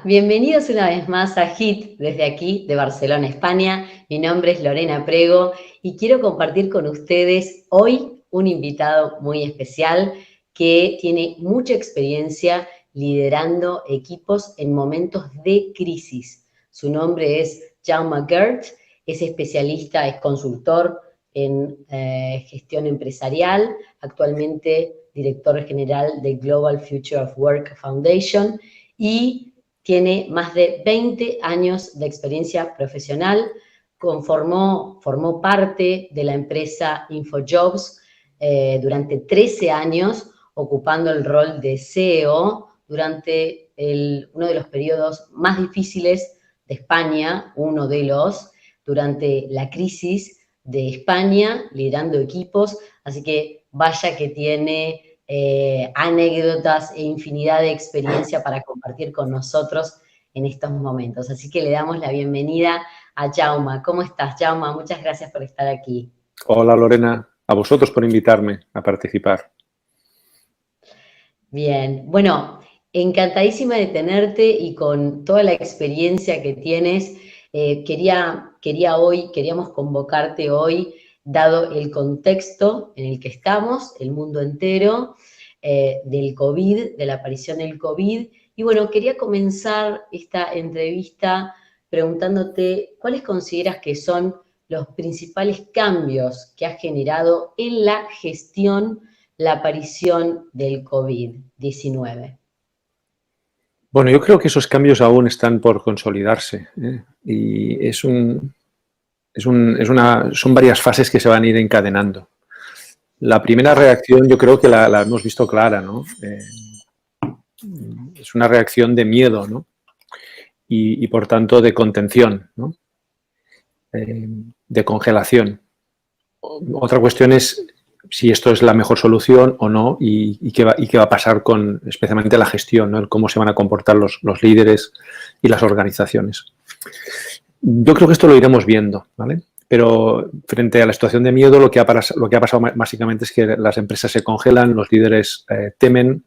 Bienvenidos una vez más a HIT desde aquí, de Barcelona, España. Mi nombre es Lorena Prego y quiero compartir con ustedes hoy un invitado muy especial que tiene mucha experiencia liderando equipos en momentos de crisis. Su nombre es Jaume Geert, es especialista, es consultor en gestión empresarial, actualmente director general de Global Future of Work Foundation y tiene más de 20 años de experiencia profesional, formó parte de la empresa InfoJobs durante 13 años, ocupando el rol de CEO durante uno de los periodos más difíciles de España, durante la crisis de España, liderando equipos, así que vaya que tiene anécdotas e infinidad de experiencia para compartir con nosotros en estos momentos. Así que le damos la bienvenida a Jaume. ¿Cómo estás, Jaume? Muchas gracias por estar aquí. Hola, Lorena. A vosotros por invitarme a participar. Bien. Bueno, encantadísima de tenerte y con toda la experiencia que tienes. Queríamos convocarte hoy, dado el contexto en el que estamos, el mundo entero, del COVID, de la aparición del COVID. Y bueno, quería comenzar esta entrevista preguntándote cuáles consideras que son los principales cambios que ha generado en la gestión la aparición del COVID-19. Bueno, yo creo que esos cambios aún están por consolidarse, ¿eh? Y son varias fases que se van a ir encadenando. La primera reacción yo creo que la hemos visto clara, ¿no? Es una reacción de miedo, ¿no? Y por tanto de contención, ¿no? De congelación. Otra cuestión es si esto es la mejor solución o no y qué va a pasar con especialmente la gestión, ¿no? Cómo se van a comportar los líderes y las organizaciones. Yo creo que esto lo iremos viendo, ¿vale? Pero frente a la situación de miedo, lo que ha pasado básicamente es que las empresas se congelan, los líderes temen,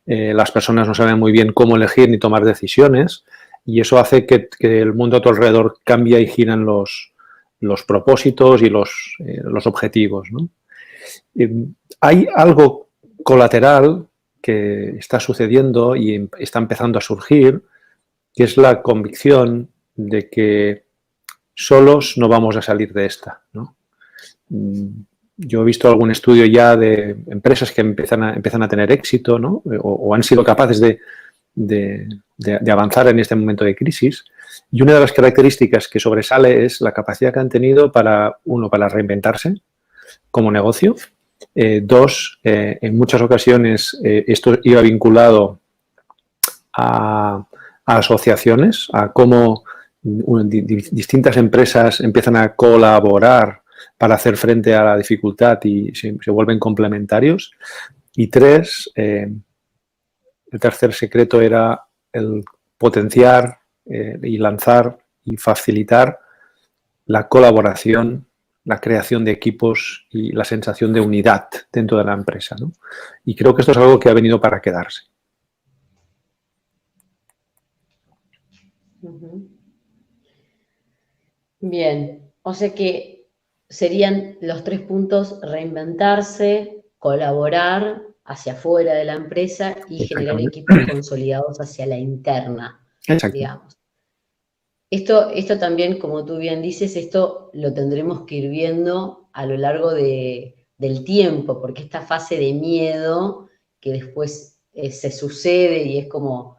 las personas no saben muy bien cómo elegir ni tomar decisiones y eso hace que el mundo a tu alrededor cambie y giran los propósitos y los objetivos, ¿no? Hay algo colateral que está sucediendo y está empezando a surgir, que es la convicción de que solos no vamos a salir de esta, ¿no? Yo he visto algún estudio ya de empresas que empiezan a tener éxito, ¿no? o han sido capaces de avanzar en este momento de crisis. Y una de las características que sobresale es la capacidad que han tenido para reinventarse como negocio. Dos, en muchas ocasiones esto iba vinculado a asociaciones, a cómo distintas empresas empiezan a colaborar para hacer frente a la dificultad y se vuelven complementarios. Y tres, el tercer secreto era el potenciar y lanzar y facilitar la colaboración, la creación de equipos y la sensación de unidad dentro de la empresa, ¿no? Y creo que esto es algo que ha venido para quedarse. Bien, o sea que serían los 3 puntos: reinventarse, colaborar hacia afuera de la empresa y generar equipos consolidados hacia la interna, Exacto. digamos. Esto también, como tú bien dices, esto lo tendremos que ir viendo a lo largo del tiempo, porque esta fase de miedo que después se sucede y es como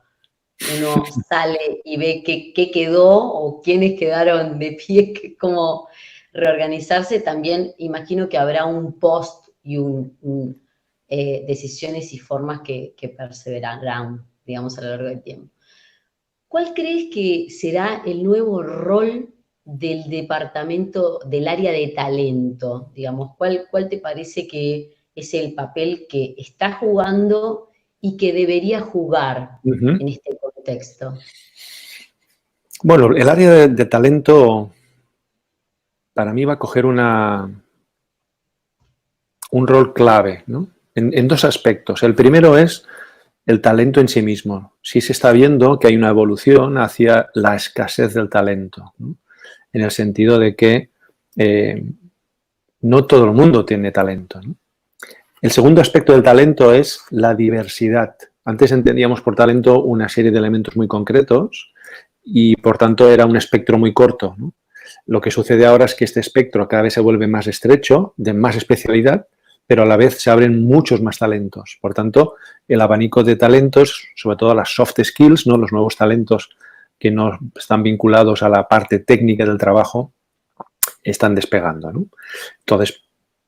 uno sale y ve qué quedó o quiénes quedaron de pie, cómo reorganizarse, también imagino que habrá un post y decisiones y formas que perseverarán, digamos, a lo largo del tiempo. ¿Cuál crees que será el nuevo rol del departamento, del área de talento? Digamos, ¿cuál te parece que es el papel que está jugando y que debería jugar en este contexto? Bueno, el área de talento para mí va a coger un rol clave, ¿no? En dos aspectos. El primero es el talento en sí mismo. Sí se está viendo que hay una evolución hacia la escasez del talento, ¿no? En el sentido de que no todo el mundo tiene talento, ¿no? El segundo aspecto del talento es la diversidad. Antes entendíamos por talento una serie de elementos muy concretos y, por tanto, era un espectro muy corto, ¿no? Lo que sucede ahora es que este espectro cada vez se vuelve más estrecho, de más especialidad, pero a la vez se abren muchos más talentos. Por tanto, el abanico de talentos, sobre todo las soft skills, ¿no? Los nuevos talentos que no están vinculados a la parte técnica del trabajo, están despegando, ¿no? Entonces,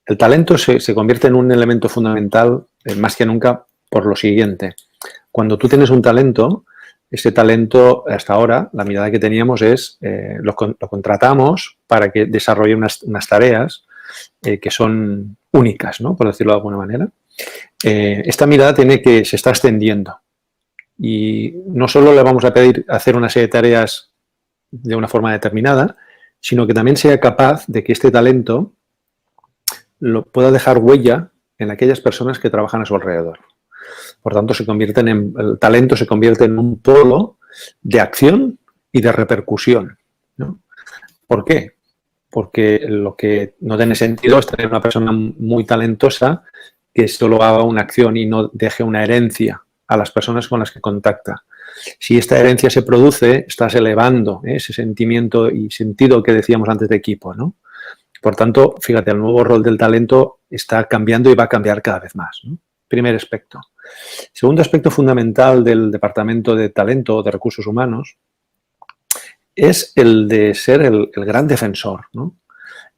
el talento se convierte en un elemento fundamental más que nunca por lo siguiente. Cuando tú tienes un talento, ese talento, hasta ahora, la mirada que teníamos es, lo contratamos para que desarrolle unas tareas que son únicas, ¿no? Por decirlo de alguna manera. Esta mirada se está extendiendo y no solo le vamos a pedir hacer una serie de tareas de una forma determinada, sino que también sea capaz de que este talento pueda dejar huella en aquellas personas que trabajan a su alrededor. Por tanto, el talento se convierte en un polo de acción y de repercusión, ¿no? ¿Por qué? Porque lo que no tiene sentido es tener una persona muy talentosa que solo haga una acción y no deje una herencia a las personas con las que contacta. Si esta herencia se produce, estás elevando ese sentimiento y sentido que decíamos antes de equipo, ¿no? Por tanto, fíjate, el nuevo rol del talento está cambiando y va a cambiar cada vez más, ¿no? Primer aspecto. Segundo aspecto fundamental del Departamento de Talento o de Recursos Humanos es el de ser el gran defensor, ¿no?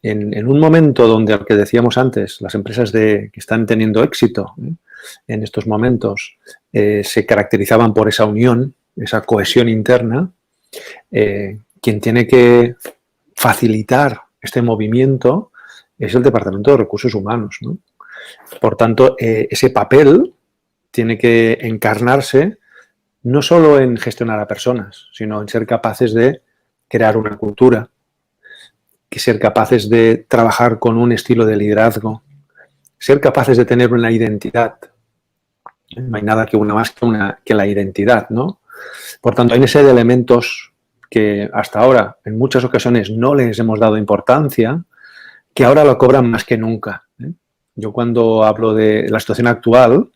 En un momento donde, al que decíamos antes, las empresas que están teniendo éxito, ¿eh?, en estos momentos se caracterizaban por esa unión, esa cohesión interna, quien tiene que facilitar este movimiento es el Departamento de Recursos Humanos, ¿no? Por tanto, ese papel tiene que encarnarse no solo en gestionar a personas, sino en ser capaces de crear una cultura, que ser capaces de trabajar con un estilo de liderazgo, ser capaces de tener una identidad. No hay nada que una más que la identidad, ¿no? Por tanto, hay una serie de elementos que hasta ahora, en muchas ocasiones, no les hemos dado importancia, que ahora lo cobran más que nunca, ¿eh? Yo cuando hablo de la situación actual,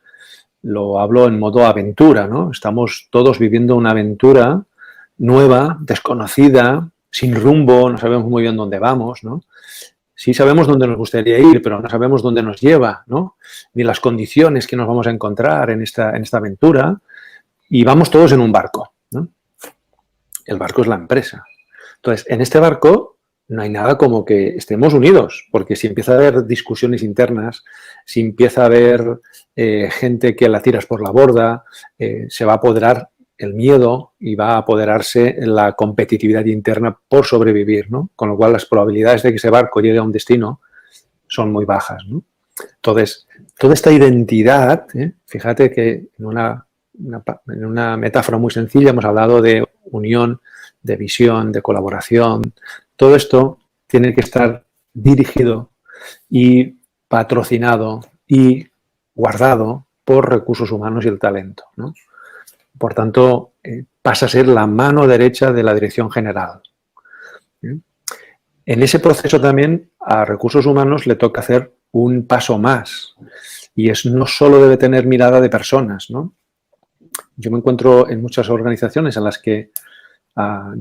lo hablo en modo aventura, ¿no? Estamos todos viviendo una aventura nueva, desconocida, sin rumbo, no sabemos muy bien dónde vamos, ¿no? Sí sabemos dónde nos gustaría ir, pero no sabemos dónde nos lleva, ¿no? Ni las condiciones que nos vamos a encontrar en esta aventura, y vamos todos en un barco, ¿no? El barco es la empresa. Entonces, en este barco no hay nada como que estemos unidos, porque si empieza a haber discusiones internas, si empieza a haber gente que la tiras por la borda, se va a apoderar el miedo y va a apoderarse la competitividad interna por sobrevivir, ¿no? Con lo cual las probabilidades de que ese barco llegue a un destino son muy bajas, ¿no? Entonces, toda esta identidad, fíjate que en una metáfora muy sencilla hemos hablado de unión, de visión, de colaboración. Todo esto tiene que estar dirigido y patrocinado y guardado por recursos humanos y el talento, ¿no? Por tanto, pasa a ser la mano derecha de la dirección general. En ese proceso también a recursos humanos le toca hacer un paso más, y no solo debe tener mirada de personas, ¿no? Yo me encuentro en muchas organizaciones en las que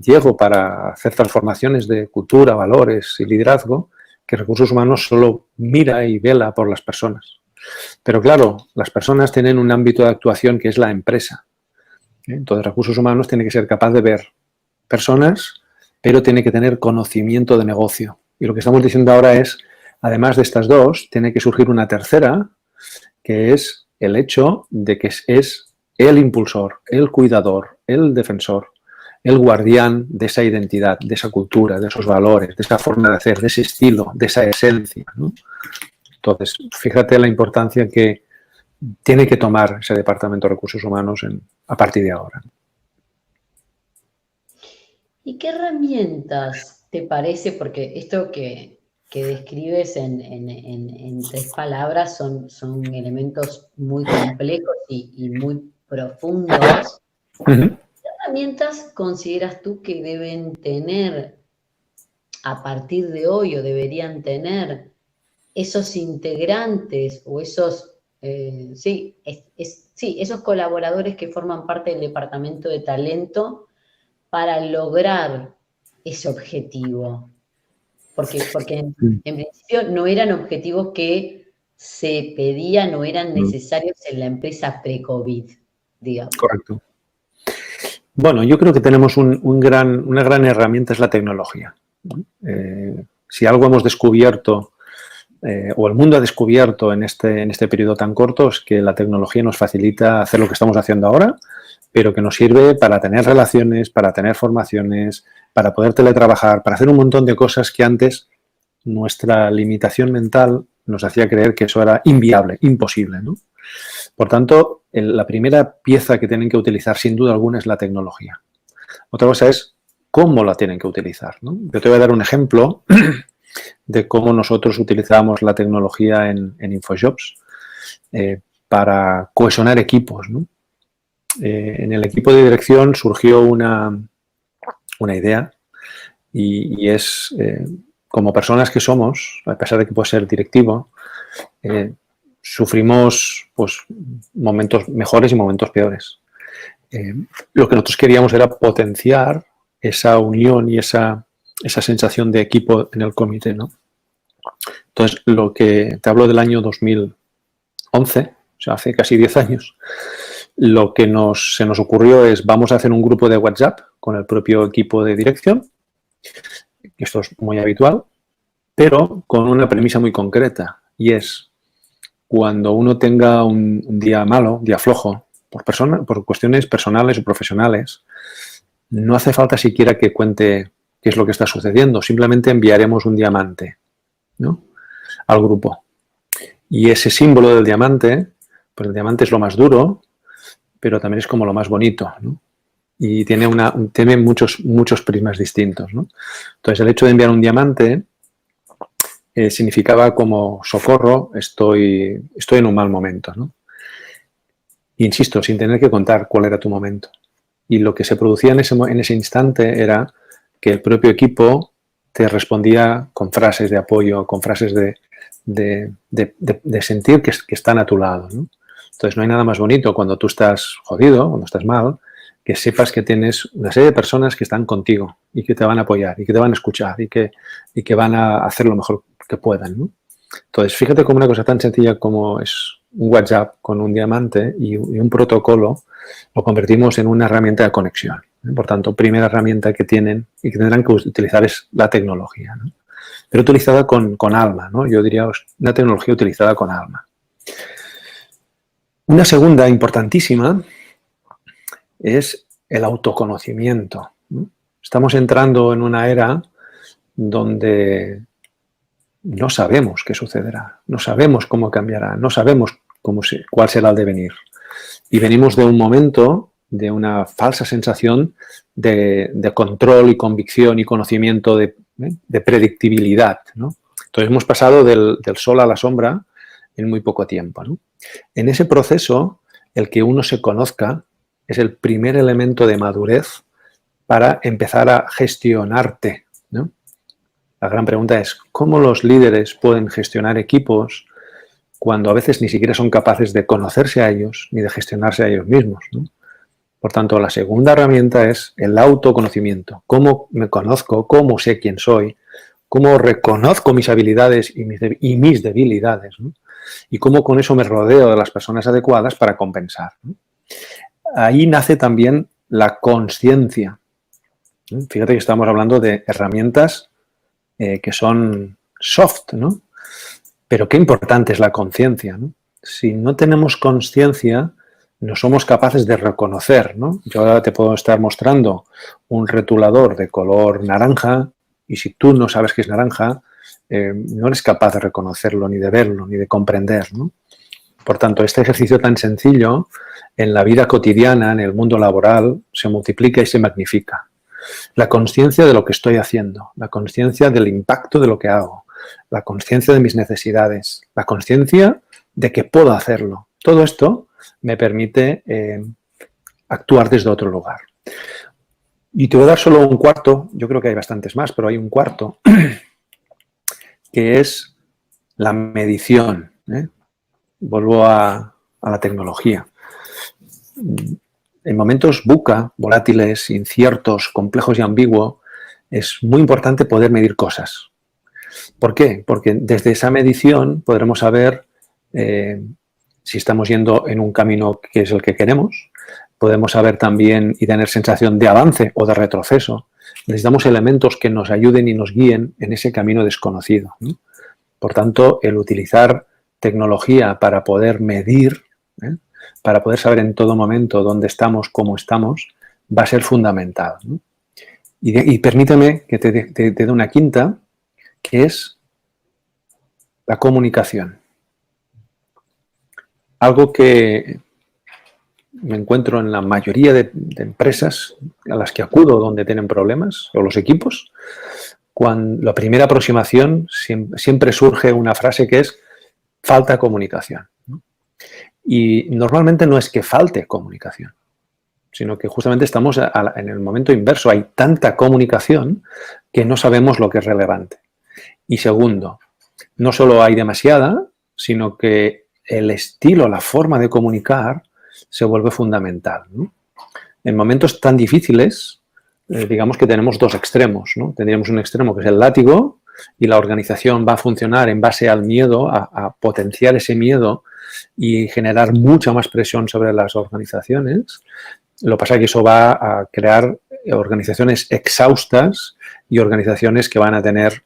llego para hacer transformaciones de cultura, valores y liderazgo, que recursos humanos solo mira y vela por las personas. Pero claro, las personas tienen un ámbito de actuación que es la empresa. Entonces, recursos humanos tiene que ser capaz de ver personas, pero tiene que tener conocimiento de negocio. Y lo que estamos diciendo ahora es, además de estas dos, tiene que surgir una tercera, que es el hecho de que es el impulsor, el cuidador, el defensor, el guardián de esa identidad, de esa cultura, de esos valores, de esa forma de hacer, de ese estilo, de esa esencia, ¿no? Entonces, fíjate la importancia que tiene que tomar ese Departamento de Recursos Humanos a partir de ahora. ¿Y qué herramientas te parece? Porque esto que describes en tres palabras son elementos muy complejos y muy profundos, Ujú. ¿qué herramientas consideras tú que deben tener a partir de hoy o deberían tener esos integrantes o esos, sí, esos colaboradores que forman parte del departamento de talento para lograr ese objetivo? Porque en principio no eran objetivos que se pedían o eran Mm, necesarios en la empresa pre-COVID, digamos. correcto. Bueno, yo creo que tenemos una gran herramienta, es la tecnología, ¿no? Si algo hemos descubierto, o el mundo ha descubierto en este periodo tan corto, es que la tecnología nos facilita hacer lo que estamos haciendo ahora, pero que nos sirve para tener relaciones, para tener formaciones, para poder teletrabajar, para hacer un montón de cosas que antes nuestra limitación mental nos hacía creer que eso era inviable, imposible, ¿no? Por tanto, la primera pieza que tienen que utilizar, sin duda alguna, es la tecnología. Otra cosa es cómo la tienen que utilizar, ¿no? Yo te voy a dar un ejemplo de cómo nosotros utilizamos la tecnología en InfoJobs para cohesionar equipos, ¿no? En el equipo de dirección surgió una idea y es, como personas que somos, a pesar de que puede ser directivo, sufrimos pues, momentos mejores y momentos peores. Lo que nosotros queríamos era potenciar esa unión y esa sensación de equipo en el comité, ¿no? Entonces, lo que te hablo del año 2011, o sea, hace casi 10 años, lo que se nos ocurrió es vamos a hacer un grupo de WhatsApp con el propio equipo de dirección, esto es muy habitual, pero con una premisa muy concreta, y es cuando uno tenga un día malo, un día flojo, por cuestiones personales o profesionales, no hace falta siquiera que cuente qué es lo que está sucediendo, simplemente enviaremos un diamante, ¿no?, al grupo. Y ese símbolo del diamante, pues el diamante es lo más duro, pero también es como lo más bonito, ¿no? Y tiene muchos prismas distintos, ¿no? Entonces, el hecho de enviar un diamante significaba como socorro, estoy en un mal momento, ¿no? Insisto, sin tener que contar cuál era tu momento. Y lo que se producía en ese instante era que el propio equipo te respondía con frases de apoyo, con frases de sentir que están a tu lado, ¿no? Entonces, no hay nada más bonito cuando tú estás jodido, cuando estás mal, que sepas que tienes una serie de personas que están contigo y que te van a apoyar y que te van a escuchar y que van a hacer lo mejor que puedan, ¿no? Entonces, fíjate cómo una cosa tan sencilla como es un WhatsApp con un diamante y un protocolo lo convertimos en una herramienta de conexión. Por tanto, primera herramienta que tienen y que tendrán que utilizar es la tecnología, ¿no? Pero utilizada con alma, ¿no? Yo diría una tecnología utilizada con alma. Una segunda importantísima es el autoconocimiento, ¿no? Estamos entrando en una era donde no sabemos qué sucederá, no sabemos cómo cambiará, no sabemos cuál será el devenir. Y venimos de un momento de una falsa sensación de control y convicción y conocimiento de predictibilidad, ¿no? Entonces hemos pasado del sol a la sombra en muy poco tiempo, ¿no? En ese proceso, el que uno se conozca es el primer elemento de madurez para empezar a gestionarte, ¿no? La gran pregunta es, ¿cómo los líderes pueden gestionar equipos cuando a veces ni siquiera son capaces de conocerse a ellos ni de gestionarse a ellos mismos, ¿no? Por tanto, la segunda herramienta es el autoconocimiento. ¿Cómo me conozco? ¿Cómo sé quién soy? ¿Cómo reconozco mis habilidades y mis debilidades, ¿no? Y cómo con eso me rodeo de las personas adecuadas para compensar, ¿no? Ahí nace también la consciencia. Fíjate que estamos hablando de herramientas que son soft, ¿no? Pero qué importante es la conciencia, ¿no? Si no tenemos conciencia, no somos capaces de reconocer, ¿no? Yo ahora te puedo estar mostrando un rotulador de color naranja y si tú no sabes que es naranja, no eres capaz de reconocerlo, ni de verlo, ni de comprender, ¿no? Por tanto, este ejercicio tan sencillo en la vida cotidiana, en el mundo laboral, se multiplica y se magnifica. La conciencia de lo que estoy haciendo, la conciencia del impacto de lo que hago, la conciencia de mis necesidades, la conciencia de que puedo hacerlo. Todo esto me permite actuar desde otro lugar. Y te voy a dar solo un cuarto, yo creo que hay bastantes más, pero hay un cuarto, que es la medición, ¿eh? Vuelvo a la tecnología. En momentos VUCA, volátiles, inciertos, complejos y ambiguos, es muy importante poder medir cosas. ¿Por qué? Porque desde esa medición podremos saber si estamos yendo en un camino que es el que queremos. Podemos saber también y tener sensación de avance o de retroceso. Necesitamos elementos que nos ayuden y nos guíen en ese camino desconocido, ¿no? Por tanto, el utilizar tecnología para poder medir, ¿eh? Para poder saber en todo momento dónde estamos, cómo estamos, va a ser fundamental, ¿no? Y permíteme que te dé una quinta, que es la comunicación. Algo que me encuentro en la mayoría de empresas a las que acudo donde tienen problemas, o los equipos, cuando la primera aproximación siempre surge una frase que es falta comunicación, ¿no? Y normalmente no es que falte comunicación, sino que justamente estamos en el momento inverso. Hay tanta comunicación que no sabemos lo que es relevante. Y segundo, no solo hay demasiada, sino que el estilo, la forma de comunicar se vuelve fundamental, ¿no? En momentos tan difíciles, digamos que tenemos dos extremos, ¿no? Tendríamos un extremo que es el látigo y la organización va a funcionar en base al miedo, a potenciar ese miedo y generar mucha más presión sobre las organizaciones. Lo que pasa es que eso va a crear organizaciones exhaustas y organizaciones que van a tener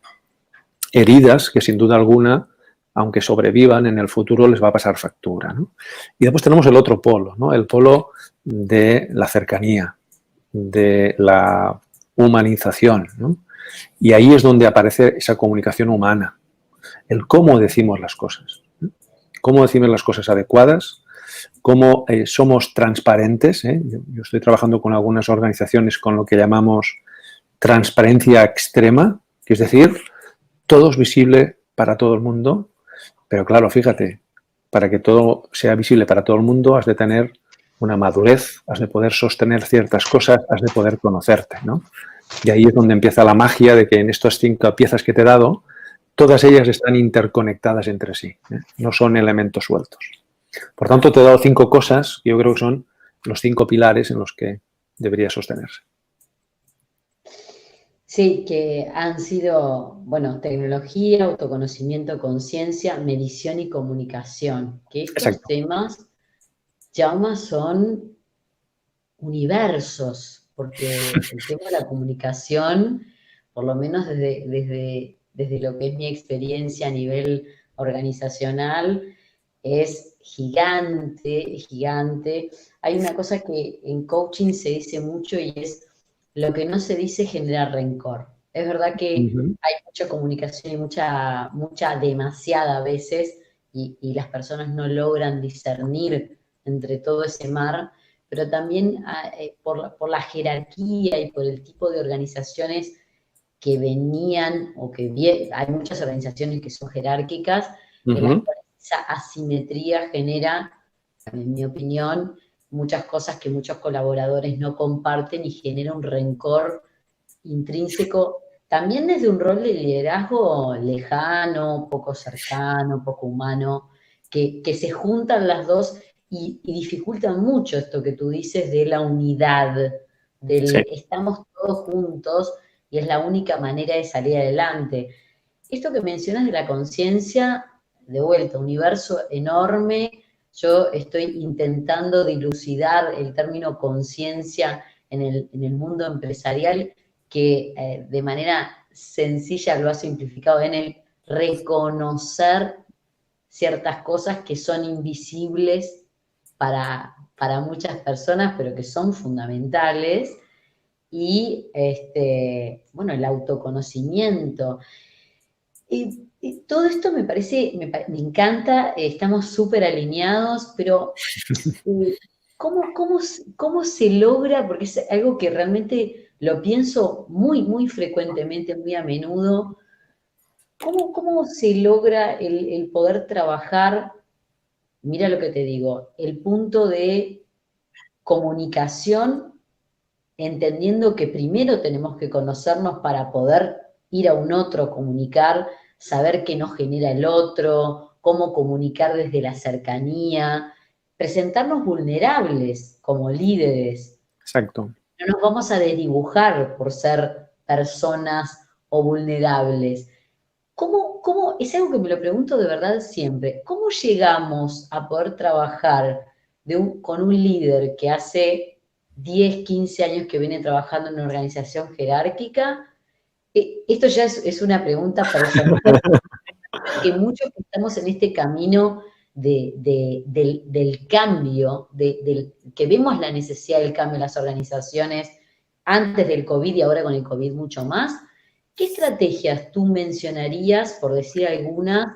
heridas que sin duda alguna, aunque sobrevivan, en el futuro les va a pasar factura, ¿no? Y después tenemos el otro polo, ¿no? El polo de la cercanía, de la humanización, ¿no? Y ahí es donde aparece esa comunicación humana, el cómo decimos las cosas, ¿no? Cómo decimos las cosas adecuadas, cómo somos transparentes, ¿eh? Yo estoy trabajando con algunas organizaciones con lo que llamamos transparencia extrema, que es decir, todo es visible para todo el mundo, pero claro, fíjate, para que todo sea visible para todo el mundo has de tener una madurez, has de poder sostener ciertas cosas, has de poder conocerte, ¿no? Y ahí es donde empieza la magia de que en estas 5 piezas que te he dado, todas ellas están interconectadas entre sí, ¿eh? No son elementos sueltos. Por tanto, te he dado 5 cosas que yo creo que son los 5 pilares en los que debería sostenerse. Sí, que han sido, bueno, tecnología, autoconocimiento, conciencia, medición y comunicación, que estos Exacto. temas, Jaume, son universos, porque el tema de la comunicación, por lo menos desde lo que es mi experiencia a nivel organizacional, es gigante, gigante. Hay una cosa que en coaching se dice mucho y es lo que no se dice genera rencor. Es verdad que Uh-huh. hay mucha comunicación y mucha demasiada a veces, y las personas no logran discernir entre todo ese mar, pero también por la jerarquía y por el tipo de organizaciones que venían o hay muchas organizaciones que son jerárquicas, en las Uh-huh. cuales esa asimetría genera, en mi opinión, muchas cosas que muchos colaboradores no comparten y genera un rencor intrínseco, también desde un rol de liderazgo lejano, poco cercano, poco humano, que se juntan las dos y dificultan mucho esto que tú dices de la unidad, Sí. del estamos todos juntos y es la única manera de salir adelante. Esto que mencionas de la conciencia, de vuelta, universo enorme. Yo estoy intentando dilucidar el término conciencia en el mundo empresarial, que de manera sencilla lo ha simplificado en el reconocer ciertas cosas que son invisibles para muchas personas, pero que son fundamentales. Y bueno, el autoconocimiento. Y todo esto me parece, me encanta, estamos súper alineados, pero eh, ¿cómo se logra? Porque es algo que realmente lo pienso muy, muy frecuentemente, muy a menudo. ¿Cómo se logra el poder trabajar? Mira lo que te digo, el punto de comunicación, entendiendo que primero tenemos que conocernos para poder ir a un otro, comunicar, saber qué nos genera el otro, cómo comunicar desde la cercanía, presentarnos vulnerables como líderes. Exacto. No nos vamos a desdibujar por ser personas o vulnerables. Es algo que me lo pregunto de verdad siempre, ¿cómo llegamos a poder trabajar con un líder que hace 10, 15 años que viene trabajando en una organización jerárquica? Esto ya es una pregunta personal, que muchos que estamos en este camino del cambio, que vemos la necesidad del cambio en las organizaciones antes del COVID y ahora con el COVID mucho más. ¿Qué estrategias tú mencionarías, por decir algunas,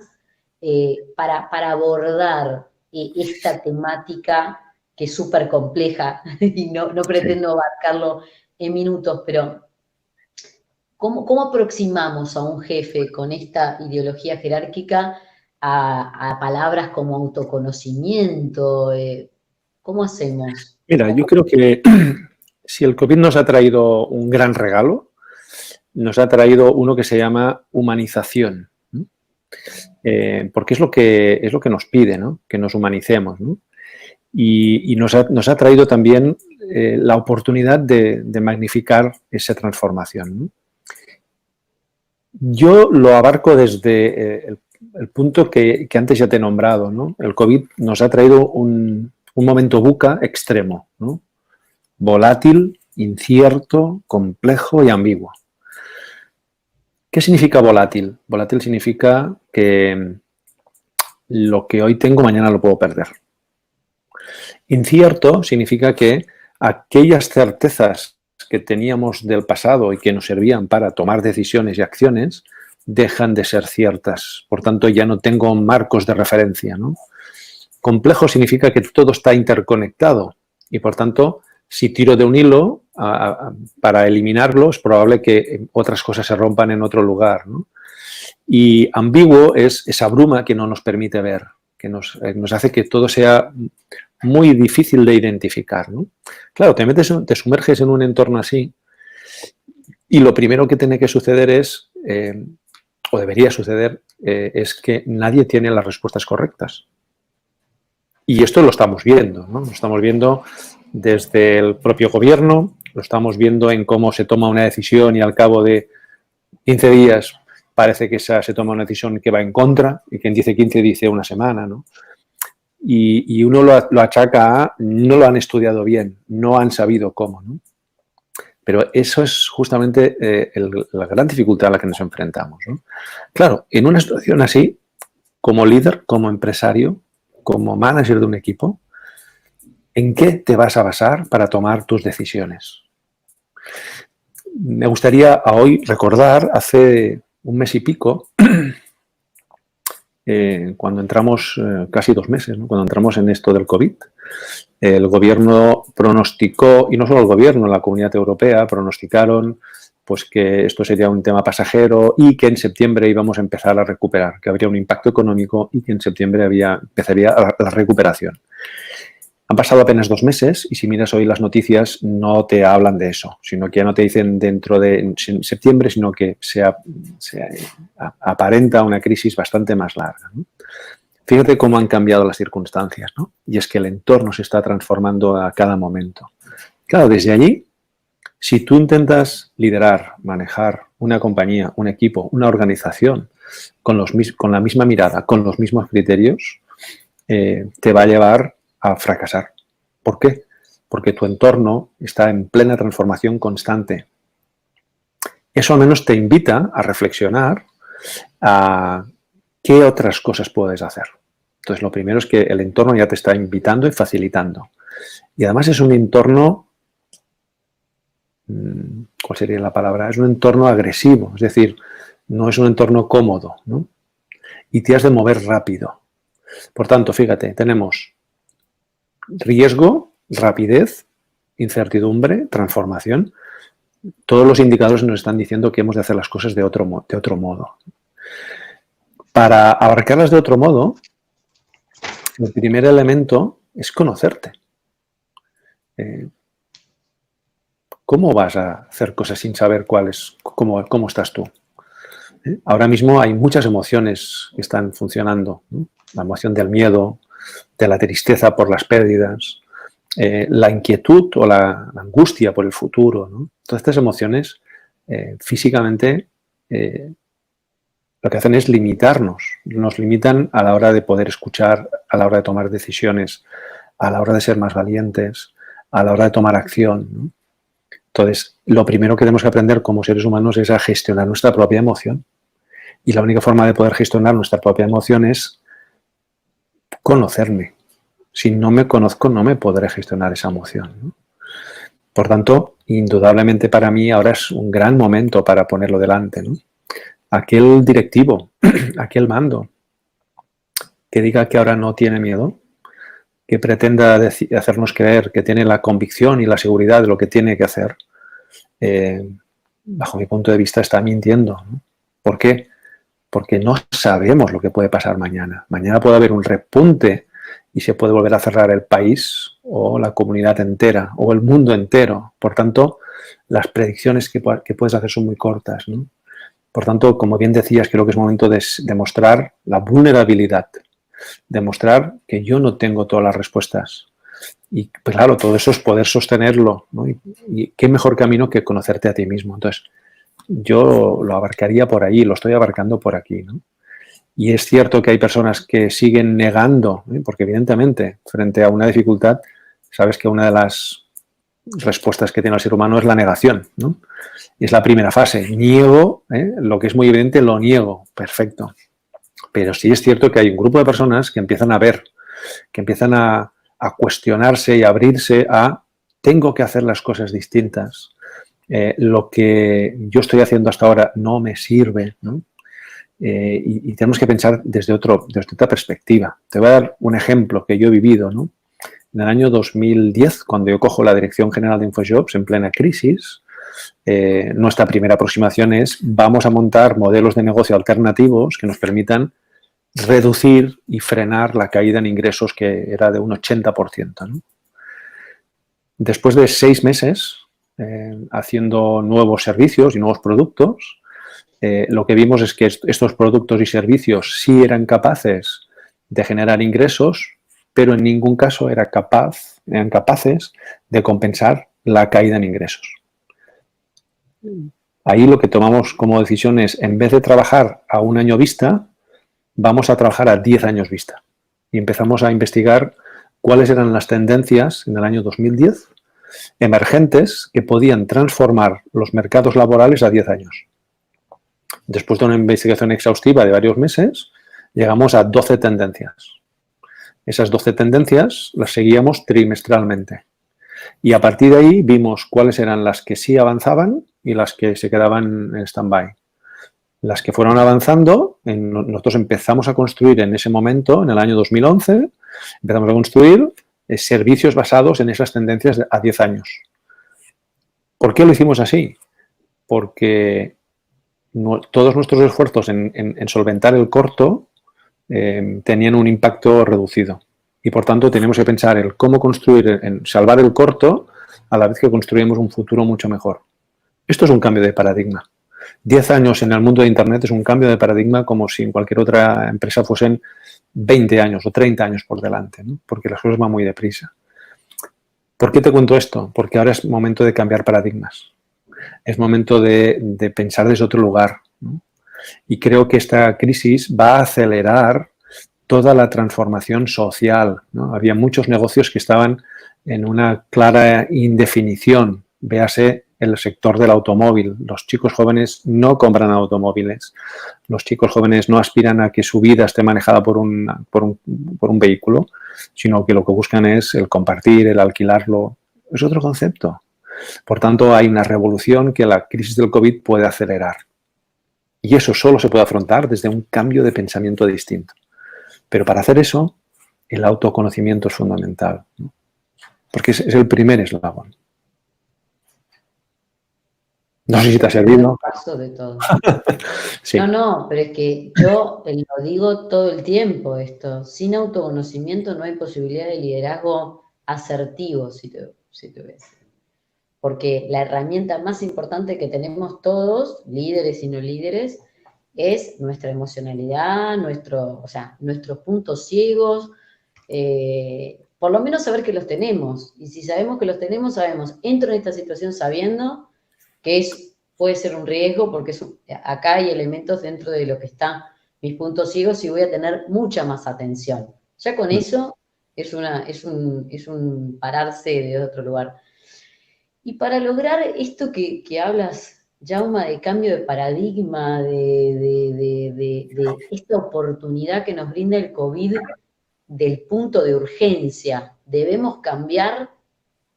para abordar esta temática que es súper compleja y no pretendo abarcarlo en minutos, pero ¿cómo aproximamos a un jefe con esta ideología jerárquica a palabras como autoconocimiento? ¿Cómo hacemos? Mira, yo creo que si el COVID nos ha traído un gran regalo, nos ha traído uno que se llama humanización, ¿no? Porque es lo que nos pide, ¿no? Que nos humanicemos, ¿no? Y nos ha traído también la oportunidad de magnificar esa transformación, ¿no? Yo lo abarco desde el punto que antes ya te he nombrado, ¿no? El COVID nos ha traído un momento VUCA extremo, ¿no? Volátil, incierto, complejo y ambiguo. ¿Qué significa volátil? Volátil significa que lo que hoy tengo mañana lo puedo perder. Incierto significa que aquellas certezas que teníamos del pasado y que nos servían para tomar decisiones y acciones dejan de ser ciertas. Por tanto, ya no tengo marcos de referencia, ¿no? Complejo significa que todo está interconectado y, por tanto, si tiro de un hilo para eliminarlo, es probable que otras cosas se rompan en otro lugar, ¿no? Y ambiguo es esa bruma que no nos permite ver, que nos hace que todo sea muy difícil de identificar, ¿no? Claro, te sumerges en un entorno así y lo primero que tiene que suceder es, o debería suceder, es que nadie tiene las respuestas correctas. Y esto lo estamos viendo, ¿no? Lo estamos viendo desde el propio gobierno, lo estamos viendo en cómo se toma una decisión y al cabo de 15 días parece que se toma una decisión que va en contra y quien dice 15 dice una semana, ¿no? Y uno lo achaca a no lo han estudiado bien, no han sabido cómo, ¿no? Pero eso es justamente la gran dificultad a la que nos enfrentamos, ¿no? Claro, en una situación así, como líder, como empresario, como manager de un equipo, ¿en qué te vas a basar para tomar tus decisiones? Me gustaría hoy recordar hace un mes y pico, cuando entramos, casi 2 meses, ¿no? Cuando entramos en esto del COVID, el gobierno pronosticó, y no solo el gobierno, la Comunidad Europea pronosticaron pues que esto sería un tema pasajero y que en septiembre íbamos a empezar a recuperar, que habría un impacto económico y que en septiembre empezaría la recuperación. Han pasado apenas 2 meses y si miras hoy las noticias no te hablan de eso, sino que ya no te dicen dentro de septiembre, sino que se aparenta una crisis bastante más larga, ¿no? Fíjate cómo han cambiado las circunstancias, ¿no? Y es que el entorno se está transformando a cada momento. Claro, desde allí, si tú intentas liderar, manejar una compañía, un equipo, una organización con la misma mirada, con los mismos criterios, te va a llevar a fracasar. ¿Por qué? Porque tu entorno está en plena transformación constante. Eso al menos te invita a reflexionar a qué otras cosas puedes hacer. Entonces, lo primero es que el entorno ya te está invitando y facilitando. Y además es un entorno, ¿cuál sería la palabra? Es un entorno agresivo, es decir, no es un entorno cómodo, ¿no? Y te has de mover rápido. Por tanto, fíjate, tenemos riesgo, rapidez, incertidumbre, transformación. Todos los indicadores nos están diciendo que hemos de hacer las cosas de otro modo. Para abarcarlas de otro modo, el primer elemento es conocerte. ¿Cómo vas a hacer cosas sin saber cómo estás tú? Ahora mismo hay muchas emociones que están funcionando, ¿no? La emoción del miedo, de la tristeza por las pérdidas, la inquietud o la angustia por el futuro, ¿no? Todas estas emociones físicamente lo que hacen es limitarnos, nos limitan a la hora de poder escuchar, a la hora de tomar decisiones, a la hora de ser más valientes, a la hora de tomar acción, ¿no? Entonces, lo primero que tenemos que aprender como seres humanos es a gestionar nuestra propia emoción. Y la única forma de poder gestionar nuestra propia emoción es conocerme. Si no me conozco, no me podré gestionar esa emoción, ¿no? Por tanto, indudablemente para mí ahora es un gran momento para ponerlo delante, ¿no? Aquel directivo, aquel mando, que diga que ahora no tiene miedo, que pretenda hacernos creer que tiene la convicción y la seguridad de lo que tiene que hacer, bajo mi punto de vista está mintiendo, ¿no? ¿Por qué? Porque no sabemos lo que puede pasar mañana. Mañana puede haber un repunte y se puede volver a cerrar el país o la comunidad entera o el mundo entero. Por tanto, las predicciones que puedes hacer son muy cortas, ¿no? Por tanto, como bien decías, creo que es momento de demostrar la vulnerabilidad, demostrar que yo no tengo todas las respuestas. Y pues, claro, todo eso es poder sostenerlo, ¿no? Y qué mejor camino que conocerte a ti mismo. Entonces, yo lo abarcaría por ahí, lo estoy abarcando por aquí, ¿no? Y es cierto que hay personas que siguen negando, ¿eh? Porque evidentemente, frente a una dificultad, sabes que una de las respuestas que tiene el ser humano es la negación, ¿no? Es la primera fase. Niego, lo que es muy evidente, lo niego. Perfecto. Pero sí es cierto que hay un grupo de personas que empiezan a ver, que empiezan a cuestionarse y a abrirse a tengo que hacer las cosas distintas. Lo que yo estoy haciendo hasta ahora no me sirve, ¿no? Y tenemos que pensar desde otra perspectiva. Te voy a dar un ejemplo que yo he vivido, ¿no? En el año 2010, cuando yo cojo la Dirección General de InfoJobs en plena crisis, nuestra primera aproximación es vamos a montar modelos de negocio alternativos que nos permitan reducir y frenar la caída en ingresos que era de un 80%, ¿no? Después de 6 meses haciendo nuevos servicios y nuevos productos, lo que vimos es que estos productos y servicios sí eran capaces de generar ingresos, pero en ningún caso eran capaces de compensar la caída en ingresos. Ahí lo que tomamos como decisión es, en vez de trabajar a un año vista, vamos a trabajar a 10 años vista. Y empezamos a investigar cuáles eran las tendencias en el año 2010 emergentes que podían transformar los mercados laborales a 10 años. Después de una investigación exhaustiva de varios meses, llegamos a 12 tendencias. Esas 12 tendencias las seguíamos trimestralmente. Y a partir de ahí vimos cuáles eran las que sí avanzaban y las que se quedaban en stand-by. Las que fueron avanzando, nosotros empezamos a construir en ese momento, en el año 2011, empezamos a construir servicios basados en esas tendencias a 10 años. ¿Por qué lo hicimos así? Porque todos nuestros esfuerzos en solventar el corto tenían un impacto reducido. Y por tanto tenemos que pensar en cómo construir, en salvar el corto a la vez que construimos un futuro mucho mejor. Esto es un cambio de paradigma. 10 años en el mundo de Internet es un cambio de paradigma como si en cualquier otra empresa fuesen 20 años o 30 años por delante, ¿no? Porque las cosas van muy deprisa. ¿Por qué te cuento esto? Porque ahora es momento de cambiar paradigmas. Es momento de pensar desde otro lugar, ¿no? Y creo que esta crisis va a acelerar toda la transformación social, ¿no? Había muchos negocios que estaban en una clara indefinición. Véase el sector del automóvil. Los chicos jóvenes no compran automóviles. Los chicos jóvenes no aspiran a que su vida esté manejada por un vehículo, sino que lo que buscan es el compartir, el alquilarlo. Es otro concepto. Por tanto, hay una revolución que la crisis del COVID puede acelerar. Y eso solo se puede afrontar desde un cambio de pensamiento distinto. Pero para hacer eso, el autoconocimiento es fundamental, ¿no? Porque es el primer eslabón. No sé si te ha servido. Paso de todo. Sí. No, pero es que yo lo digo todo el tiempo esto. Sin autoconocimiento no hay posibilidad de liderazgo asertivo, si te si te voy a decir. Porque la herramienta más importante que tenemos todos, líderes y no líderes, es nuestra emocionalidad, nuestros puntos ciegos, por lo menos saber que los tenemos. Y si sabemos que los tenemos, sabemos, entro en esta situación sabiendo que puede ser un riesgo, porque acá hay elementos dentro de lo que están mis puntos ciegos y voy a tener mucha más atención. Ya con eso es un pararse de otro lugar. Y para lograr esto que hablas, Jauma, de cambio de paradigma, de esta oportunidad que nos brinda el COVID del punto de urgencia, ¿debemos cambiar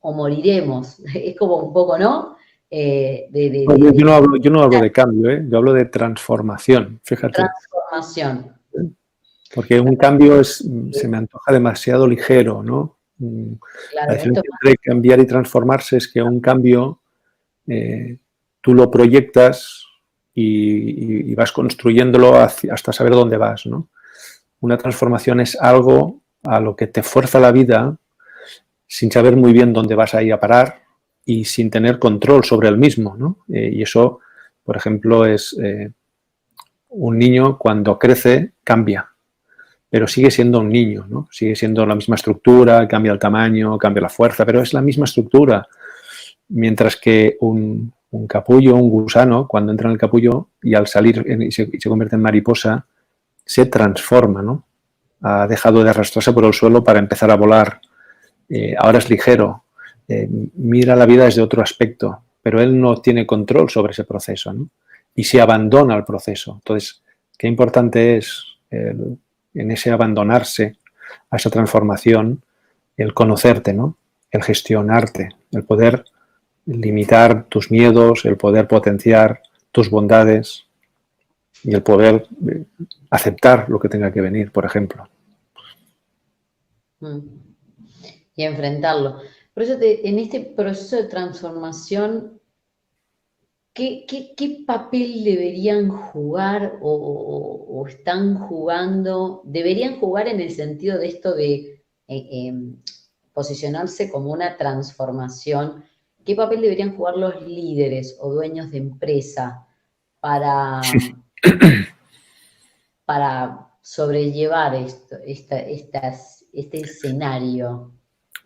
o moriremos? Es como un poco, ¿no? Yo no hablo de cambio, ¿eh? Yo hablo de transformación, fíjate. Transformación. Porque un cambio se me antoja demasiado ligero, ¿no? Claro, la diferencia entre cambiar y transformarse es que un cambio tú lo proyectas y vas construyéndolo hasta saber dónde vas, ¿no? Una transformación es algo a lo que te fuerza la vida sin saber muy bien dónde vas a ir a parar y sin tener control sobre el mismo, ¿no? Y eso, por ejemplo, es un niño cuando crece cambia, pero sigue siendo un niño, ¿no? Sigue siendo la misma estructura, cambia el tamaño, cambia la fuerza, pero es la misma estructura. Mientras que un capullo, un gusano, cuando entra en el capullo y al salir y se convierte en mariposa, se transforma, ¿no? Ha dejado de arrastrarse por el suelo para empezar a volar. Ahora es ligero. Mira la vida desde otro aspecto, pero él no tiene control sobre ese proceso, ¿no? Y se abandona al proceso. Entonces, qué importante es en ese abandonarse a esa transformación, el conocerte, ¿no? El gestionarte, el poder limitar tus miedos, el poder potenciar tus bondades y el poder aceptar lo que tenga que venir, por ejemplo. Y enfrentarlo. Por eso en este proceso de transformación, ¿qué papel deberían jugar o están jugando? ¿Deberían jugar en el sentido de esto de posicionarse como una transformación? ¿Qué papel deberían jugar los líderes o dueños de empresa para sobrellevar este escenario?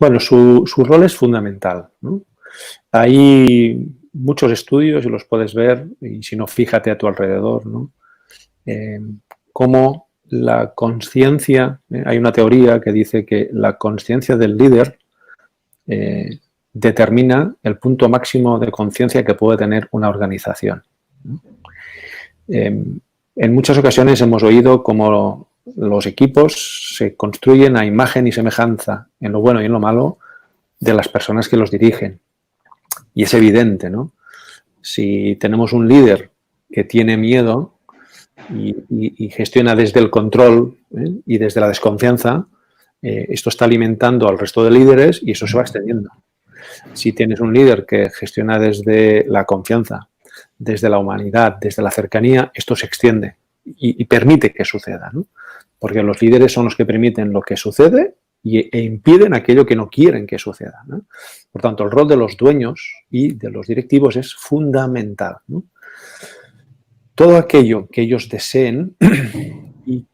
Bueno, su rol es fundamental, ¿no? Hay muchos estudios y los puedes ver, y si no, fíjate a tu alrededor, ¿no? Cómo la consciencia, hay una teoría que dice que la consciencia del líder determina el punto máximo de conciencia que puede tener una organización, ¿no? En muchas ocasiones hemos oído cómo los equipos se construyen a imagen y semejanza, en lo bueno y en lo malo, de las personas que los dirigen. Y es evidente, ¿no? Si tenemos un líder que tiene miedo y gestiona desde el control y desde la desconfianza, esto está alimentando al resto de líderes y eso se va extendiendo. Si tienes un líder que gestiona desde la confianza, desde la humanidad, desde la cercanía, esto se extiende y permite que suceda, ¿no? Porque los líderes son los que permiten lo que sucede e impiden aquello que no quieren que suceda, ¿no? Por tanto, el rol de los dueños y de los directivos es fundamental, ¿no? Todo aquello que ellos deseen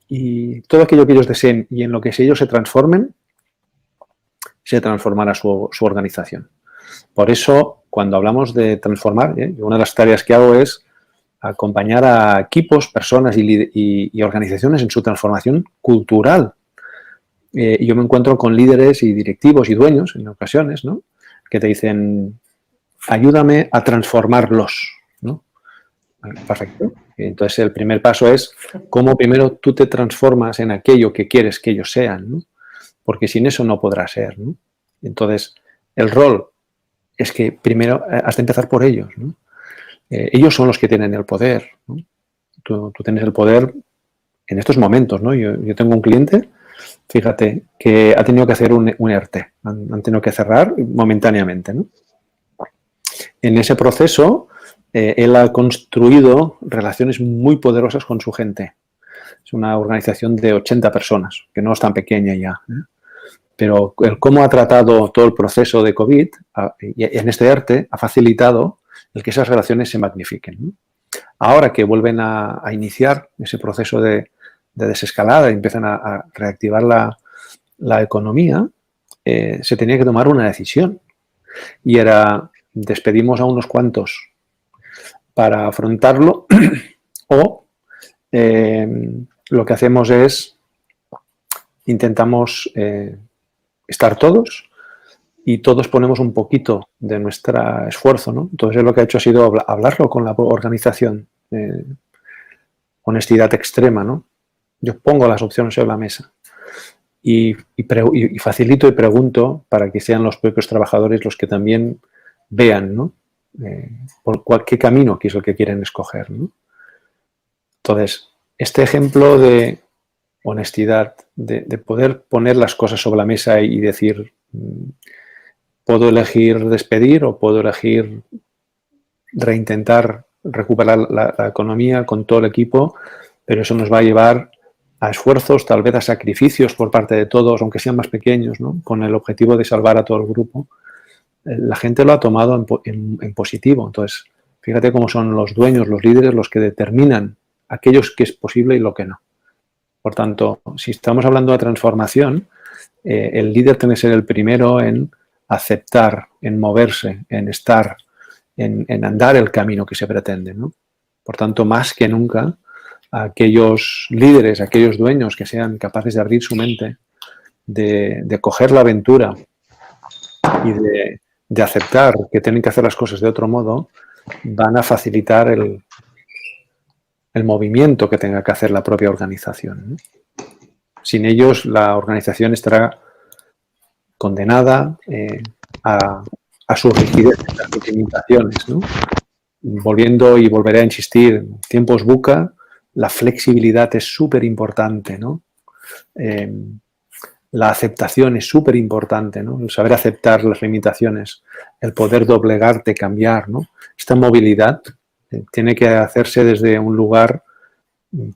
y todo aquello que ellos deseen y en lo que ellos se transformen, se transformará su organización. Por eso, cuando hablamos de transformar, una de las tareas que hago es acompañar a equipos, personas y organizaciones en su transformación cultural. Yo me encuentro con líderes y directivos y dueños en ocasiones, ¿no? Que te dicen, ayúdame a transformarlos, ¿no? Perfecto. Entonces, el primer paso es cómo primero tú te transformas en aquello que quieres que ellos sean, ¿no? Porque sin eso no podrá ser, ¿no? Entonces, el rol es que primero has de empezar por ellos, ¿no? Ellos son los que tienen el poder, ¿no? Tú tienes el poder en estos momentos, ¿no? Yo tengo un cliente, fíjate, que ha tenido que hacer un ERTE, han tenido que cerrar momentáneamente, ¿no? En ese proceso, él ha construido relaciones muy poderosas con su gente. Es una organización de 80 personas, que no es tan pequeña ya, ¿eh? Pero el cómo ha tratado todo el proceso de COVID y en este ERTE ha facilitado el que esas relaciones se magnifiquen, ¿no? Ahora que vuelven a iniciar ese proceso de desescalada y empiezan a reactivar la economía, se tenía que tomar una decisión. Y era, despedimos a unos cuantos para afrontarlo o lo que hacemos es, intentamos estar todos y todos ponemos un poquito de nuestro esfuerzo, ¿no? Entonces lo que ha hecho ha sido hablarlo con la organización. Honestidad extrema, ¿no? Yo pongo las opciones sobre la mesa y facilito y pregunto para que sean los propios trabajadores los que también vean, ¿no? Por qué camino que es el que quieren escoger, ¿no? Entonces, este ejemplo de honestidad, de poder poner las cosas sobre la mesa y decir, puedo elegir despedir o puedo elegir reintentar recuperar la economía con todo el equipo, pero eso nos va a llevar a esfuerzos, tal vez a sacrificios por parte de todos, aunque sean más pequeños, ¿no? Con el objetivo de salvar a todo el grupo. La gente lo ha tomado en positivo. Entonces, fíjate cómo son los dueños, los líderes, los que determinan aquellos que es posible y lo que no. Por tanto, si estamos hablando de transformación, el líder tiene que ser el primero en aceptar, en moverse, en estar, en andar el camino que se pretende, ¿no? Por tanto, más que nunca, aquellos líderes, aquellos dueños que sean capaces de abrir su mente, de coger la aventura y de aceptar que tienen que hacer las cosas de otro modo, van a facilitar el movimiento que tenga que hacer la propia organización, ¿no? Sin ellos, la organización estará condenada a su rigidez, a sus limitaciones, ¿no? Volveré a insistir, en tiempos VUCA, la flexibilidad es súper importante, ¿no? La aceptación es súper importante, ¿no? El saber aceptar las limitaciones, el poder doblegarte, cambiar, ¿no? Esta movilidad tiene que hacerse desde un lugar